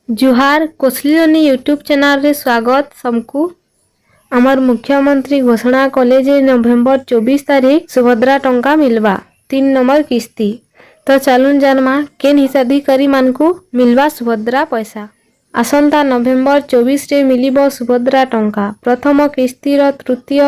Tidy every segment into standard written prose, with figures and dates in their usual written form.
जुहार कोसलियोनी YouTube channel रे स्वागत समकु। आमर मुख्यमंत्री घोषणा कले जे नवेम्बर 24 तारीख सुभद्रा टंका मिलवा 3 नंबर किस्ती। तो चलुन जानमा केन हिताधिकारी मानकु मिलवा सुभद्रा पैसा। आसंता नवेम्बर 24 रे मिलिबो सुभद्रा टंका। प्रथम किस्तीर तृतीय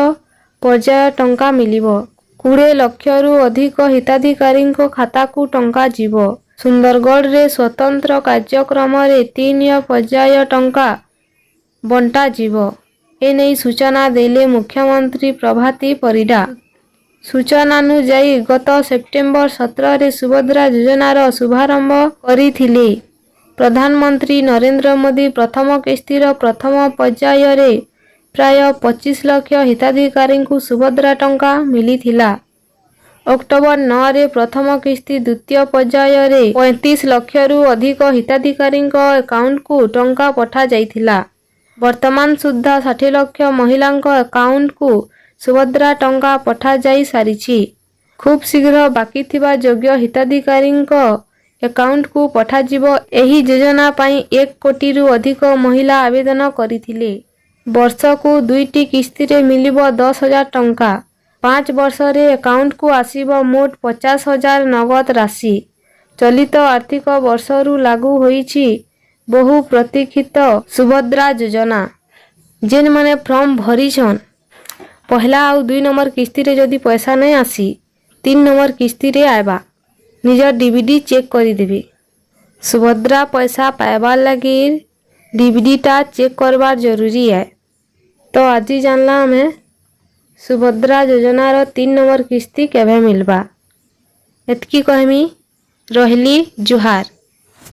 पर्याय टंका मिलिबो। 20 लक्षरू अधिक हिताधिकारी खाता को टंका जीवो। सुंदरगढ़ रे स्वतंत्र कार्यक्रम रे 3 पर्याय टंका बंटा जीवो। एने सूचना देले मुख्यमंत्री प्रभाती परिडा। सूचनानुଯାୟୀ गत सेप्टेम्बर 17 रे सुभद्रा योजनार शुभारंभ करिथिले। प्रधानमंत्री नरेंद्र मोदी प्रथम किस्तीर प्रथम पर्याय रे प्राय 25 लाख हिताधिकारी को सुभद्रा टंका मिलिथिला। अक्टोबर 9 रे प्रथम किस्ती द्वितीय पर्याय रे 35 लक्षरू अधिक हिताधिकारी अकाउंट को टंका पठा जाइथिला। वर्तमान सुद्धा 60 लाख महिला अकाउंट को सुभद्रा टंका पठा जाई सारिछि। खूब शीघ्र बाकी थिबा योग्य हिताधिकारी अकाउंट को पठा जिवो। एही योजना पाई 1 कोटी रु अधिक महिला आवेदन करिथिले। वर्ष को 2टी किस्ती रे मिलिबो 10,000 टंका। 5 वर्ष रे अकाउंट को आसीबो मोट 50,000 नगद राशि। चलित आर्थिक वर्षरू लागू होईछि बहु प्रतीक्षित सुभद्रा योजना। जेन माने फॉर्म भरिछन पहला आउ 2 नंबर किस्ती रे जदि पैसा नहीं आसी 3 नंबर किस्ती रे आएबा। निजर डीवीडी चेक करी देबे। सुभद्रा पैसा पाइबार लगी डीवीडी टा चेक करबार जरूरी है। तो आज जानला हमें सुभद्रा योजनार 3 नंबर किस्ती केभे मिलबा। एतकी कहमी रहली जुहार।